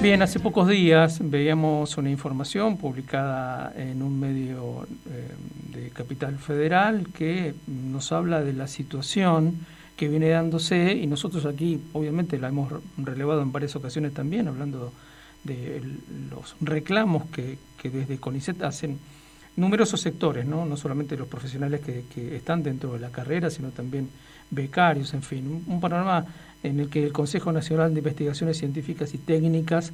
Bien, hace pocos días veíamos una información publicada en un medio de Capital Federal que nos habla de la situación que viene dándose, y nosotros aquí obviamente la hemos relevado en varias ocasiones también, hablando de los reclamos que desde CONICET hacen numerosos sectores, no solamente los profesionales que están dentro de la carrera, sino también becarios, en fin, un panorama en el que el Consejo Nacional de Investigaciones Científicas y Técnicas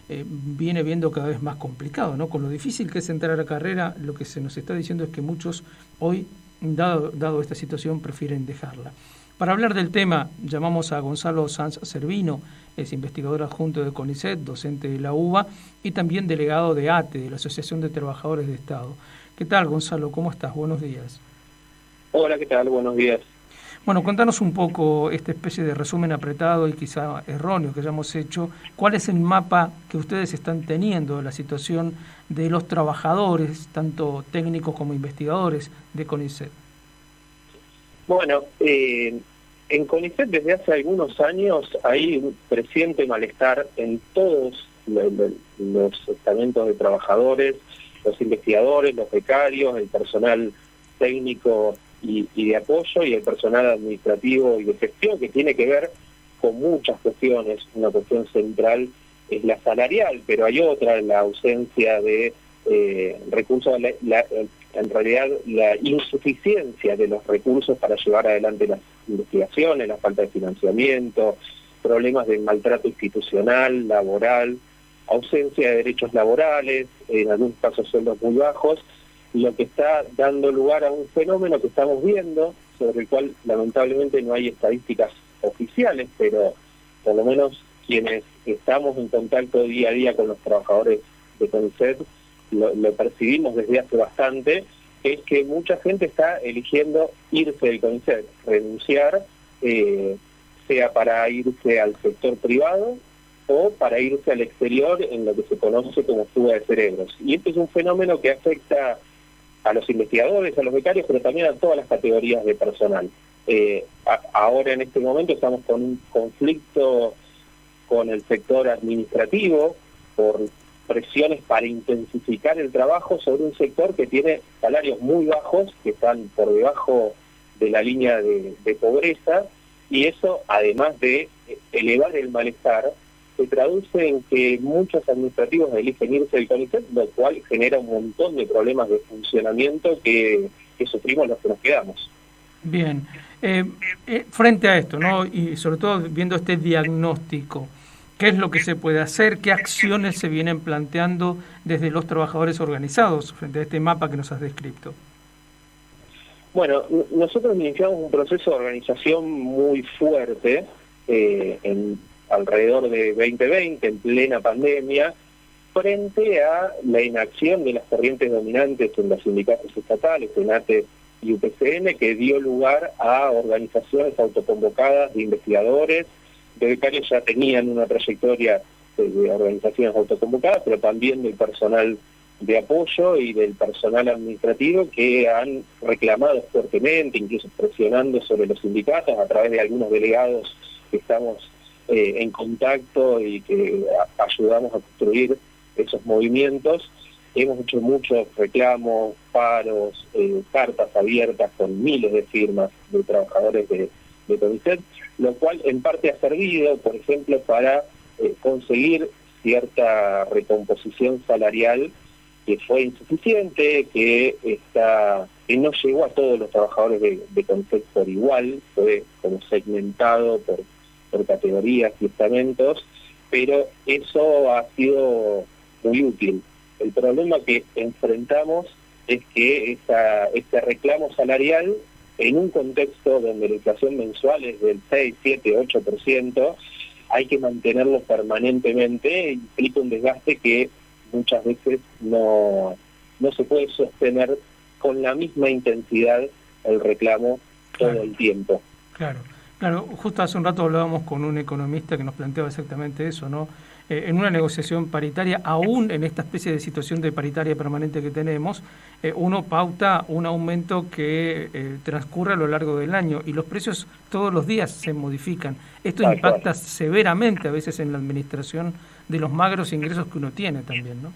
viene viendo cada vez más complicado, ¿no? Con lo difícil que es entrar a la carrera, lo que se nos está diciendo es que muchos hoy, dado esta situación, prefieren dejarla. Para hablar del tema, llamamos a Gonzalo Sanz Cervino, es investigador adjunto de CONICET, docente de la UBA y también delegado de ATE, de la Asociación de Trabajadores de Estado. ¿Qué tal, Gonzalo? ¿Cómo estás? Buenos días. Hola, ¿qué tal? Buenos días. Bueno, contanos un poco esta especie de resumen apretado y quizá erróneo que hayamos hecho. ¿Cuál es el mapa que ustedes están teniendo de la situación de los trabajadores, tanto técnicos como investigadores, de CONICET? Bueno, en CONICET desde hace algunos años hay un creciente malestar en todos los estamentos de trabajadores, los investigadores, los becarios, el personal técnico y de apoyo y el personal administrativo y de gestión, que tiene que ver con muchas cuestiones. Una cuestión central es la salarial, pero hay otra, la ausencia de recursos, en realidad la insuficiencia de los recursos para llevar adelante las investigaciones, la falta de financiamiento, problemas de maltrato institucional, laboral, ausencia de derechos laborales, en algunos casos sueldos muy bajos, lo que está dando lugar a un fenómeno que estamos viendo, sobre el cual lamentablemente no hay estadísticas oficiales, pero por lo menos quienes estamos en contacto día a día con los trabajadores de CONICET lo percibimos desde hace bastante, es que mucha gente está eligiendo irse del CONICET, renunciar, sea para irse al sector privado o para irse al exterior en lo que se conoce como fuga de cerebros. Y este es un fenómeno que afecta a los investigadores, a los becarios, pero también a todas las categorías de personal. Ahora en este momento estamos con un conflicto con el sector administrativo por presiones para intensificar el trabajo sobre un sector que tiene salarios muy bajos, que están por debajo de la línea de pobreza, y eso, además de elevar el malestar, se traduce en que muchos administrativos eligen irse del CONICET, lo cual genera un montón de problemas de funcionamiento que sufrimos los que nos quedamos. Bien, frente a esto, ¿no? Y sobre todo viendo este diagnóstico, ¿qué es lo que se puede hacer? ¿Qué acciones se vienen planteando desde los trabajadores organizados frente a este mapa que nos has descrito? Bueno, nosotros iniciamos un proceso de organización muy fuerte alrededor de 2020, en plena pandemia, frente a la inacción de las corrientes dominantes en los sindicatos estatales, en ATE y UPCN, que dio lugar a organizaciones autoconvocadas de investigadores. De becarios ya tenían una trayectoria de organizaciones autoconvocadas, pero también del personal de apoyo y del personal administrativo, que han reclamado fuertemente, incluso presionando sobre los sindicatos a través de algunos delegados que estamos en contacto y que ayudamos a construir esos movimientos. Hemos hecho muchos reclamos, paros, cartas abiertas con miles de firmas de trabajadores de CONICET, lo cual en parte ha servido, por ejemplo, para conseguir cierta recomposición salarial que fue insuficiente, que no llegó a todos los trabajadores de CONICET por igual, fue como segmentado por categorías y estamentos, pero eso ha sido muy útil. El problema que enfrentamos es que este reclamo salarial, en un contexto donde la inflación mensual es del 6, 7, 8%, hay que mantenerlo permanentemente, implica un desgaste que muchas veces no se puede sostener con la misma intensidad el reclamo todo el tiempo. Claro. Claro, justo hace un rato hablábamos con un economista que nos planteaba exactamente eso, ¿no? En una negociación paritaria, aún en esta especie de situación de paritaria permanente que tenemos, uno pauta un aumento que transcurre a lo largo del año y los precios todos los días se modifican. Esto Tal cual. impacta severamente a veces en la administración de los magros ingresos que uno tiene también, ¿no?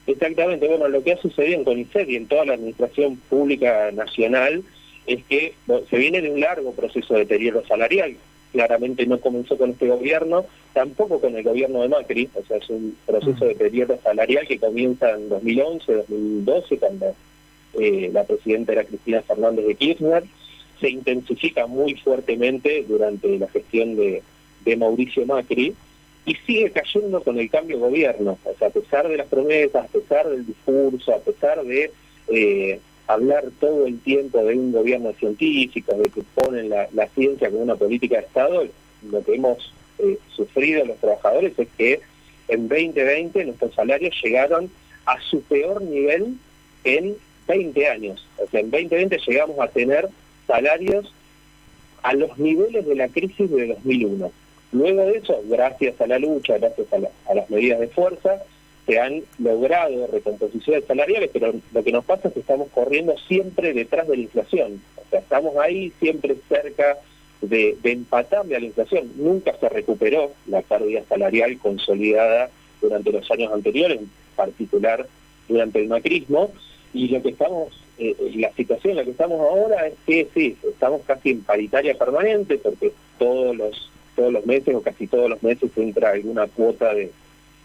Exactamente, bueno, lo que ha sucedido en CONICET y en toda la administración pública nacional es que se viene de un largo proceso de deterioro salarial. Claramente no comenzó con este gobierno, tampoco con el gobierno de Macri, o sea, es un proceso de deterioro salarial que comienza en 2011, 2012, cuando la presidenta era Cristina Fernández de Kirchner, se intensifica muy fuertemente durante la gestión de Mauricio Macri, y sigue cayendo con el cambio de gobierno, o sea, a pesar de las promesas, a pesar del discurso, a pesar de hablar todo el tiempo de un gobierno científico, de que ponen la ciencia como una política de Estado, lo que hemos sufrido los trabajadores es que en 2020 nuestros salarios llegaron a su peor nivel en 20 años. O sea, en 2020 llegamos a tener salarios a los niveles de la crisis de 2001. Luego de eso, gracias a la lucha, gracias a las medidas de fuerza, se han logrado recomposiciones salariales, pero lo que nos pasa es que estamos corriendo siempre detrás de la inflación. O sea, estamos ahí siempre cerca de empatarle a la inflación. Nunca se recuperó la pérdida salarial consolidada durante los años anteriores, en particular durante el macrismo, y lo que estamos, la situación en la que estamos ahora es que sí, estamos casi en paritaria permanente, porque todos los meses o casi todos los meses entra alguna cuota de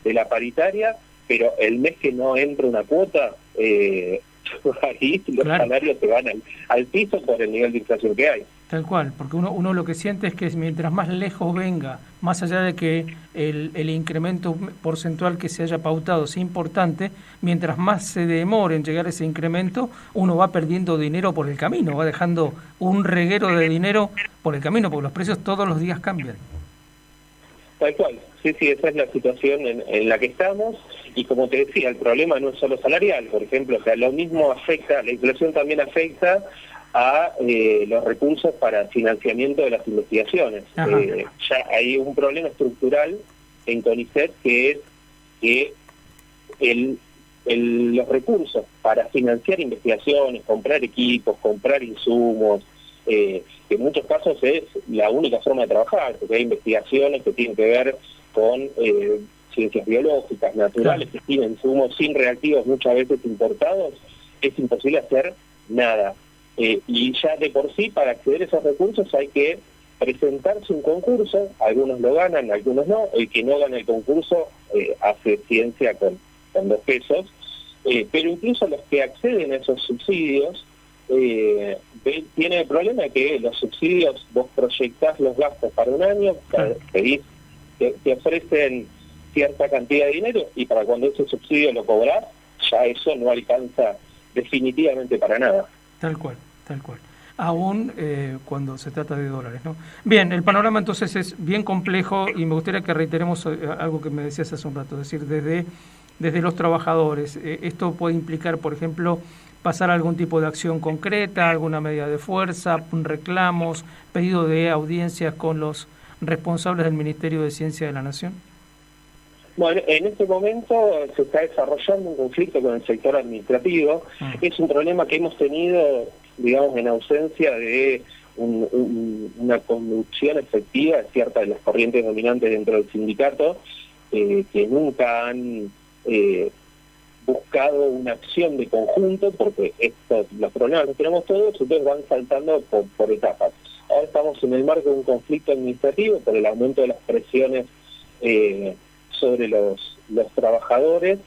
la paritaria, pero el mes que no entra una cuota, ahí los salarios se van al piso por el nivel de inflación que hay. Tal cual, porque uno lo que siente es que mientras más lejos venga, más allá de que el incremento porcentual que se haya pautado sea importante, mientras más se demore en llegar a ese incremento, uno va perdiendo dinero por el camino, va dejando un reguero de dinero por el camino, porque los precios todos los días cambian. Tal cual, sí, esa es la situación en la que estamos, y como te decía, el problema no es solo salarial, por ejemplo, o sea, lo mismo afecta, la inflación también afecta a los recursos para financiamiento de las investigaciones. Ya hay un problema estructural en CONICET que es que los recursos para financiar investigaciones, comprar equipos, comprar insumos, que en muchos casos es la única forma de trabajar, porque hay investigaciones que tienen que ver con ciencias biológicas, naturales, que tienen insumos sin reactivos muchas veces importados, es imposible hacer nada. Y ya de por sí, para acceder a esos recursos hay que presentarse un concurso, algunos lo ganan, algunos no, el que no gana el concurso hace ciencia con 2 pesos, pero incluso los que acceden a esos subsidios, tiene el problema de que los subsidios, vos proyectás los gastos para un año, te ofrecen cierta cantidad de dinero, y para cuando ese subsidio lo cobrás, ya eso no alcanza definitivamente para nada. Tal cual. Aún cuando se trata de dólares, ¿no? Bien, el panorama entonces es bien complejo, y me gustaría que reiteremos algo que me decías hace un rato, es decir, desde los trabajadores. Esto puede implicar, por ejemplo, pasar a algún tipo de acción concreta, alguna medida de fuerza, reclamos, pedido de audiencias con los responsables del Ministerio de Ciencia de la Nación. Bueno, en este momento se está desarrollando un conflicto con el sector administrativo. Es un problema que hemos tenido, digamos, en ausencia de una conducción efectiva de ciertas de las corrientes dominantes dentro del sindicato, que nunca han buscado una acción de conjunto, porque los problemas los tenemos todos, entonces van saltando por etapas. Ahora estamos en el marco de un conflicto administrativo por el aumento de las presiones sobre los trabajadores,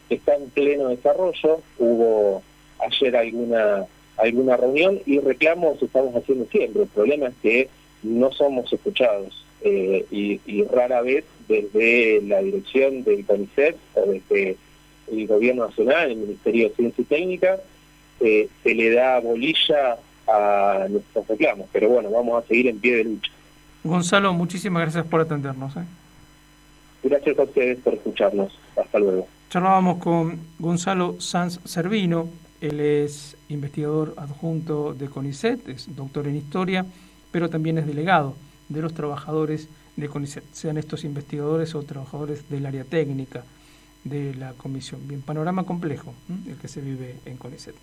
que está en pleno desarrollo. Hubo ayer alguna reunión, y reclamos estamos haciendo siempre. El problema es que no somos escuchados, y rara vez desde la dirección del CONICET o desde el Gobierno Nacional, el Ministerio de Ciencia y Técnica, se le da bolilla a nuestros reclamos. Pero bueno, vamos a seguir en pie de lucha. Gonzalo, muchísimas gracias por atendernos. Gracias a ustedes por escucharnos. Hasta luego. Charlábamos con Gonzalo Sanz Cervino. Él es investigador adjunto de CONICET, es doctor en Historia, pero también es delegado de los trabajadores de CONICET, sean estos investigadores o trabajadores del área técnica de la comisión. Bien, panorama complejo el que se vive en CONICET.